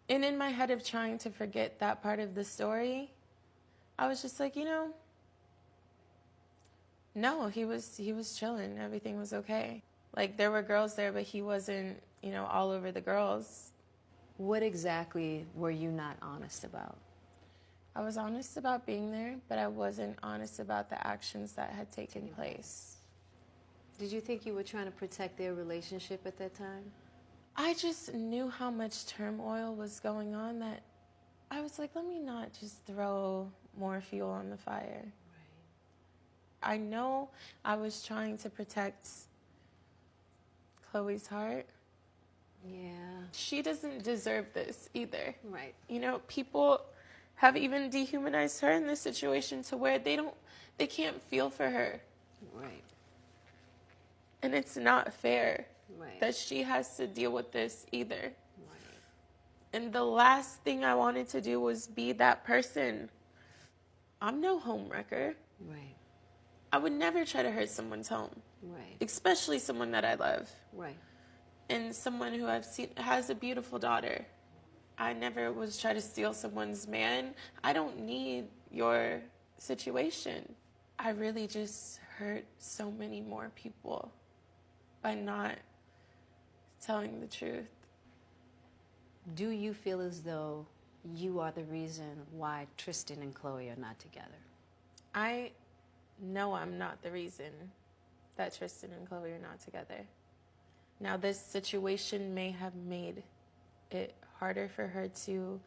And in my head of trying to forget that part of the story, I was just like, no, he was chilling. Everything was okay. Like, there were girls there, but he wasn't, all over the girls. What exactly were you not honest about? I was honest about being there, but I wasn't honest about the actions that had taken place. Did you think you were trying to protect their relationship at that time? I just knew how much turmoil was going on that I was like, let me not just throw more fuel on the fire. Right. I know I was trying to protect Chloe's heart. Yeah. She doesn't deserve this either. Right. People have even dehumanized her in this situation to where they can't feel for her. Right. And it's not fair right. that she has to deal with this either. Right. And the last thing I wanted to do was be that person. I'm no homewrecker. Right. I would never try to hurt someone's home. Right. Especially someone that I love. Right. And someone who I've seen has a beautiful daughter. I never was try to steal someone's man. I don't need your situation. I really just hurt so many more people by not telling the truth. Do you feel as though you are the reason why Tristan and Chloe are not together? I know I'm not the reason that Tristan and Chloe are not together. Now, this situation may have made it harder for her to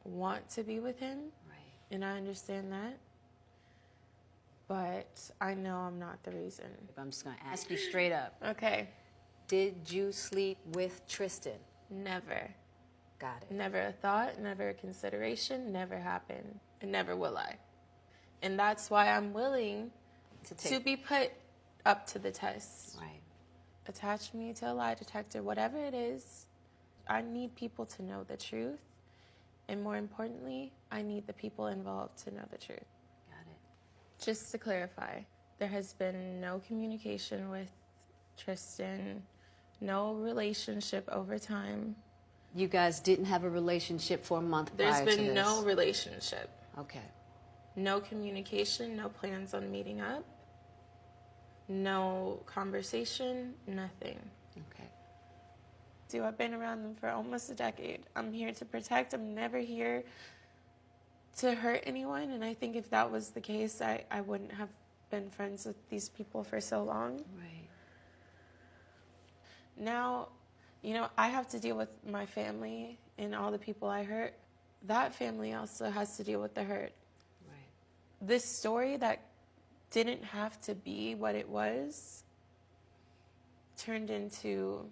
want to be with him. Right. And I understand that. But I know I'm not the reason. I'm just going to ask you straight up. Okay. Did you sleep with Tristan? Never. Got it. Never a thought, never a consideration, never happened, and never will I. And that's why I'm willing to be put up to the test. Right. Attach me to a lie detector, whatever it is. I need people to know the truth. And more importantly, I need the people involved to know the truth. Got it. Just to clarify, there has been no communication with Tristan, no relationship over time. You guys didn't have a relationship for a month prior to this? There's been no relationship. Okay. No communication, no plans on meeting up, no conversation, nothing. Okay. I've been around them for almost a decade. I'm here to protect. I'm never here to hurt anyone. And I think if that was the case, I wouldn't have been friends with these people for so long. Right. Now, I have to deal with my family and all the people I hurt. That family also has to deal with the hurt. Right. This story that didn't have to be what it was turned into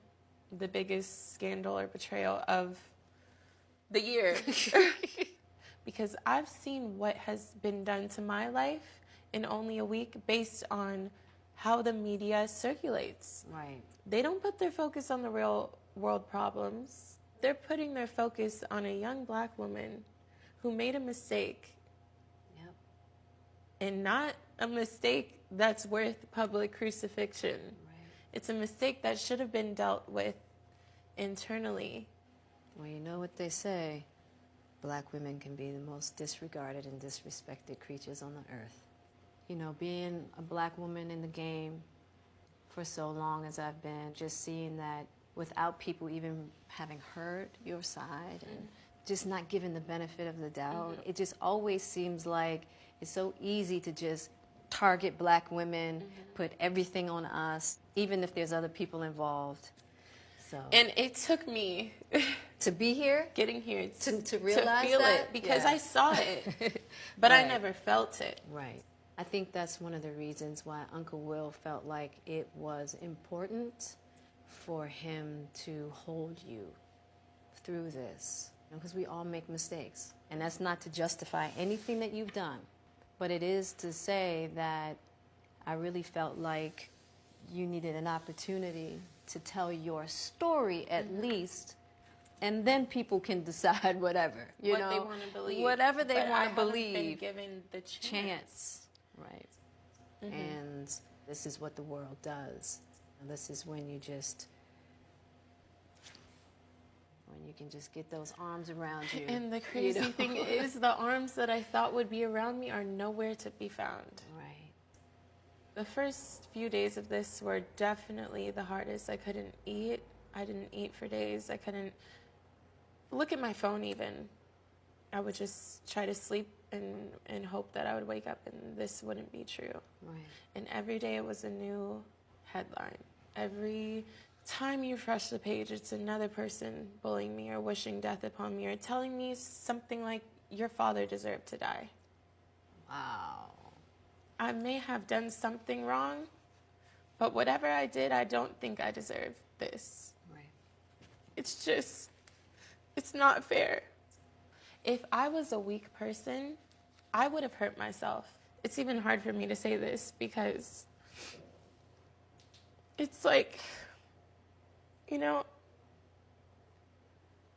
the biggest scandal or betrayal of the year. Because I've seen what has been done to my life in only a week based on how the media circulates. Right. They don't put their focus on the real world problems. They're putting their focus on a young black woman who made a mistake. Yep. And not a mistake that's worth public crucifixion. It's a mistake that should have been dealt with internally. Well, you know what they say. Black women can be the most disregarded and disrespected creatures on the earth. Being a black woman in the game for so long as I've been, just seeing that without people even having heard your side and just not given the benefit of the doubt, it just always seems like it's so easy to just target black women, put everything on us, even if there's other people involved. So. And it took me to be here, getting here, to realize to feel that? it, because Yeah. I saw it, but Right. I never felt it. Right. I think that's one of the reasons why Uncle Will felt like it was important for him to hold you through this, because we all make mistakes, and that's not to justify anything that you've done. But it is to say that I really felt like you needed an opportunity to tell your story at least, and then people can decide whatever, What they want to believe. Whatever they But want I to haven't believe. been given the chance. Right. And this is what the world does. And this is when you just, when you can just get those arms around you. And the crazy thing is, the arms that I thought would be around me are nowhere to be found. Right. The first few days of this were definitely the hardest. I couldn't eat. I didn't eat for days. I couldn't look at my phone even. I would just try to sleep and hope that I would wake up and this wouldn't be true. Right. And every day it was a new headline. Every time you refresh the page, it's another person bullying me or wishing death upon me or telling me something like, your father deserved to die. Wow. I may have done something wrong, but whatever I did, I don't think I deserve this. Right. It's just, it's not fair. If I was a weak person, I would have hurt myself. It's even hard for me to say this because it's like, you know,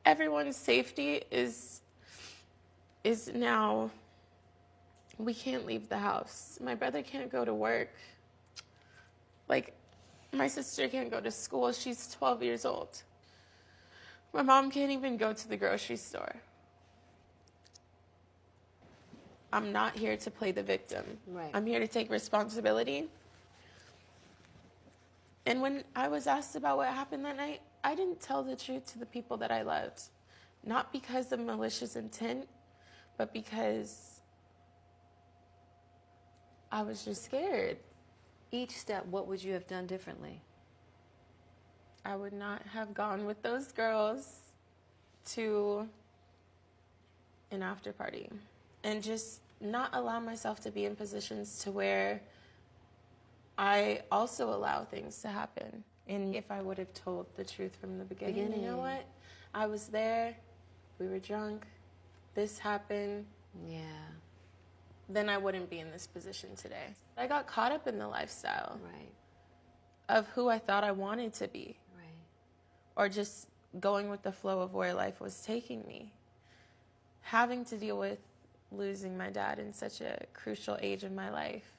everyone's safety is now, we can't leave the house. My brother can't go to work. Like, my sister can't go to school. She's 12 years old. My mom can't even go to the grocery store. I'm not here to play the victim. Right. I'm here to take responsibility. And when I was asked about what happened that night, I didn't tell the truth to the people that I loved. Not because of malicious intent, but because I was just scared. Each step, what would you have done differently? I would not have gone with those girls to an after party and just not allow myself to be in positions to where I also allow things to happen. And if I would have told the truth from the beginning, you know what? I was there, we were drunk, this happened. Yeah. Then I wouldn't be in this position today. I got caught up in the lifestyle Right. of who I thought I wanted to be. Right. Or just going with the flow of where life was taking me. Having to deal with losing my dad in such a crucial age of my life.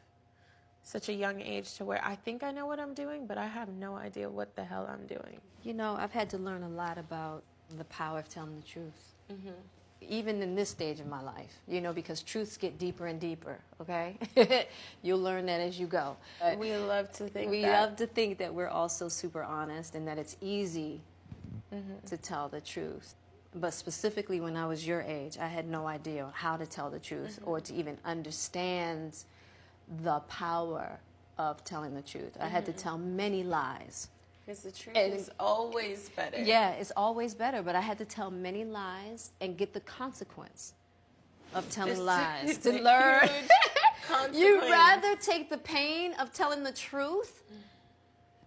Such a young age to where I think I know what I'm doing, but I have no idea what the hell I'm doing. You know, I've had to learn a lot about the power of telling the truth. Mm-hmm. Even in this stage of my life, you know, because truths get deeper and deeper, okay? You'll learn that as you go. We love to think we love to think that we're also super honest and that it's easy to tell the truth. But specifically when I was your age, I had no idea how to tell the truth or to even understand the power of telling the truth. I had to tell many lies. Because the truth is always better. Yeah, it's always better, but I had to tell many lies and get the consequence of telling lies to learn. You'd rather take the pain of telling the truth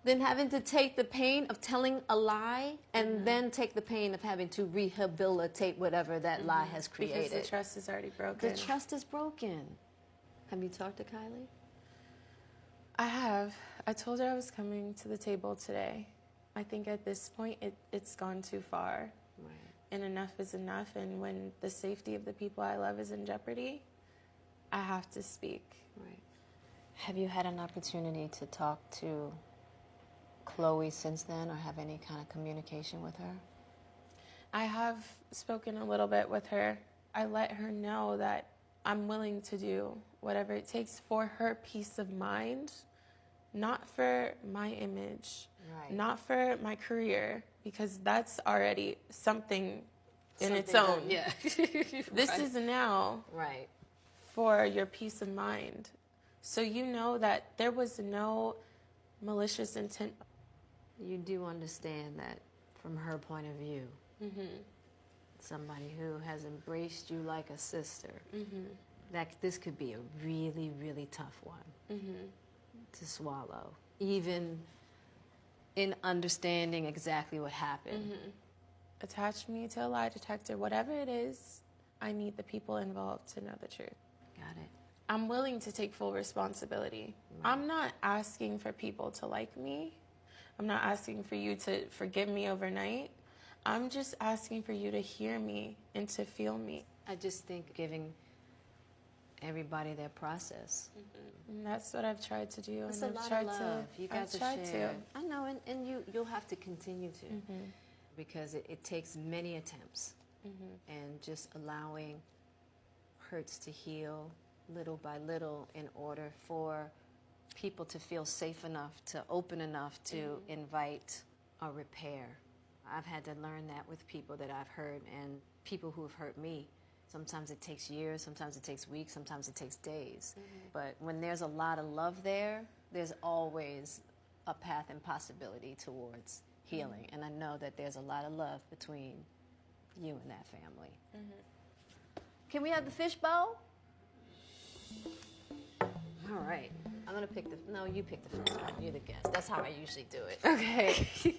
than having to take the pain of telling a lie and then take the pain of having to rehabilitate whatever that lie has created. Because the trust is already broken. The trust is broken. Have you talked to Kylie? I have. I told her I was coming to the table today. I think at this point it's gone too far. Right. And enough is enough. And when the safety of the people I love is in jeopardy, I have to speak. Right. Have you had an opportunity to talk to Chloe since then or have any kind of communication with her? I have spoken a little bit with her. I let her know that I'm willing to do whatever it takes for her peace of mind, not for my image, not for my career, because that's already something in its own. Yeah. This is now right for your peace of mind. So you know that there was no malicious intent. You do understand that from her point of view. Somebody who has embraced you like a sister. That this could be a really, really tough one to swallow, even in understanding exactly what happened. Attach me to a lie detector, whatever it is, I need the people involved to know the truth. Got it. I'm willing to take full responsibility. I'm not asking for people to like me. I'm not asking for you to forgive me overnight. I'm just asking for you to hear me and to feel me. I just think giving everybody their process. And that's what I've tried to do. It's and a I've lot tried of love. You got I've to tried share. to. I know, and you'll have to continue to. because it takes many attempts, and just allowing hurts to heal little by little in order for people to feel safe enough, to open enough to invite a repair. I've had to learn that with people that I've hurt and people who have hurt me. Sometimes it takes years, sometimes it takes weeks, sometimes it takes days. But when there's a lot of love there, there's always a path and possibility towards healing. And I know that there's a lot of love between you and that family. Can we have the fishbowl? All right. I'm going to pick the... No, you pick the first one. You're the guest. That's how I usually do it. Okay.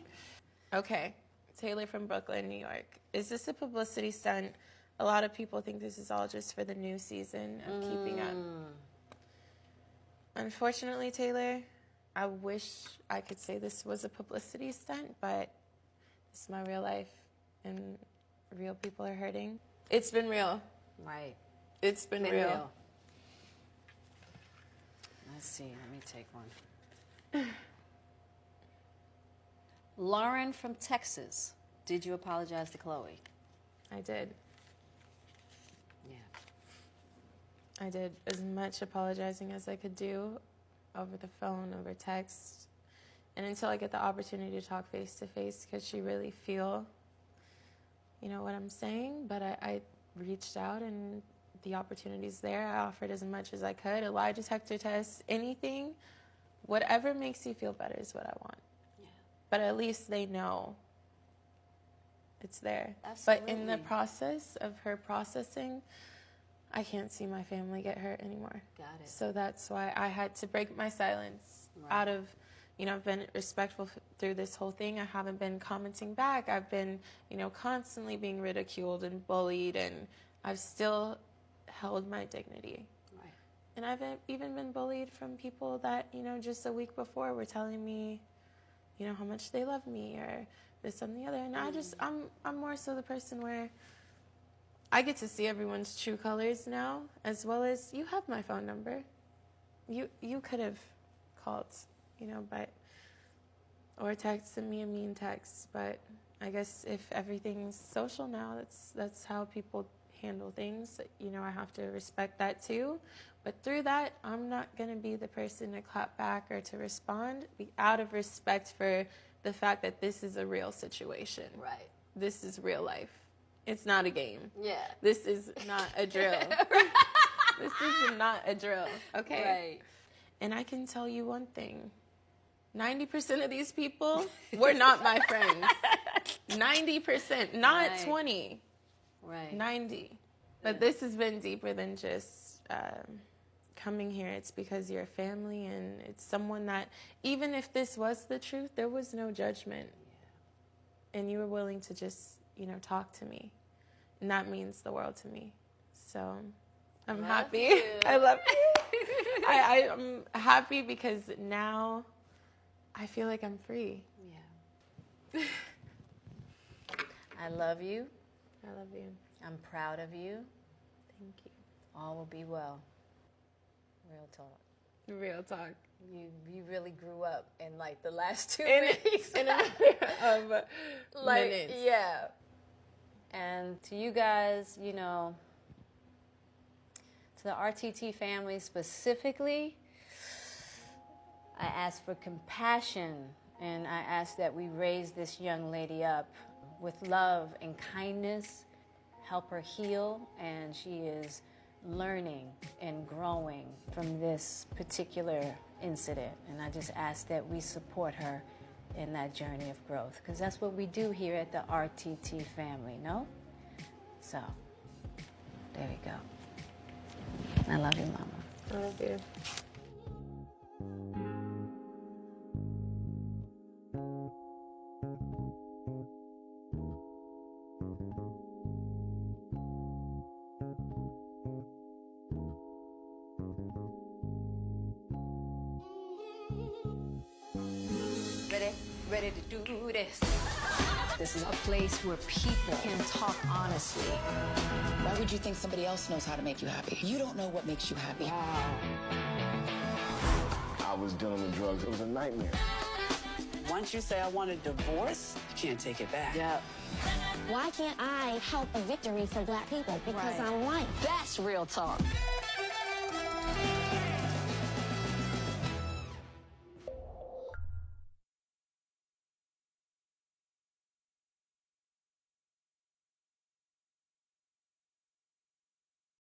Okay. Taylor from Brooklyn, New York. Is this a publicity stunt? A lot of people think this is all just for the new season of Keeping Up. Unfortunately, Taylor, I wish I could say this was a publicity stunt, but it's my real life, and real people are hurting. It's been real. Right. It's been real. Let's see. Let me take one. Lauren from Texas. Did you apologize to Chloe? I did. Yeah. I did as much apologizing as I could do over the phone, over text, and until I get the opportunity to talk face to face, because she really feel, you know, what I'm saying. But I reached out, and the opportunity's there. I offered as much as I could. A lie detector test, anything, whatever makes you feel better is what I want. Yeah. But at least they know it's there. Absolutely. But in the process of her processing, I can't see my family get hurt anymore. Got it. So that's why I had to break my silence out of, you know, I've been respectful through this whole thing. I haven't been commenting back. I've been, you know, constantly being ridiculed and bullied, and I've still held my dignity. Right. And I've even been bullied from people that, you know, just a week before were telling me, you know, how much they love me or this and the other. And I'm more so the person where I get to see everyone's true colors now, as well as you have my phone number. You could have called, you know, or texted me a mean text. But I guess if everything's social now, that's how people handle things. You know, I have to respect that too. But through that, I'm not going to be the person to clap back or to respond, out of respect for the fact that this is a real situation. Right. This is real life. It's not a game. Yeah. This is not a drill. This is not a drill, okay? Right. And I can tell you one thing. 90% of these people were not my friends. 90%, not right. 20. Right. 90. But yeah. This has been deeper than just coming here. It's because you're a family, and it's someone that, even if this was the truth, there was no judgment. Yeah. And you were willing to just, you know, talk to me. And that means the world to me. So I'm happy. I love you. I'm happy because now I feel like I'm free. Yeah. I love you. I love you. I'm proud of you. Thank you. All will be well. Real talk. Real talk. You really grew up in like the last 2 weeks. In a matter of minutes. Yeah. And to you guys, you know, to the RTT family specifically, I ask for compassion, and I ask that we raise this young lady up with love and kindness, help her heal, and she is learning and growing from this particular incident. And I just ask that we support her in that journey of growth, because that's what we do here at the RTT family, no? So, there we go. I love you, Mama. I love you. Ready to do this. This is a place where people can talk honestly. Why would you think somebody else knows how to make you happy? You don't know what makes you happy. I was dealing with drugs. It was a nightmare. once you say I want a divorce, you can't take it back. Yep. Why can't I help a victory for black people? Because Right. I'm white. That's real talk.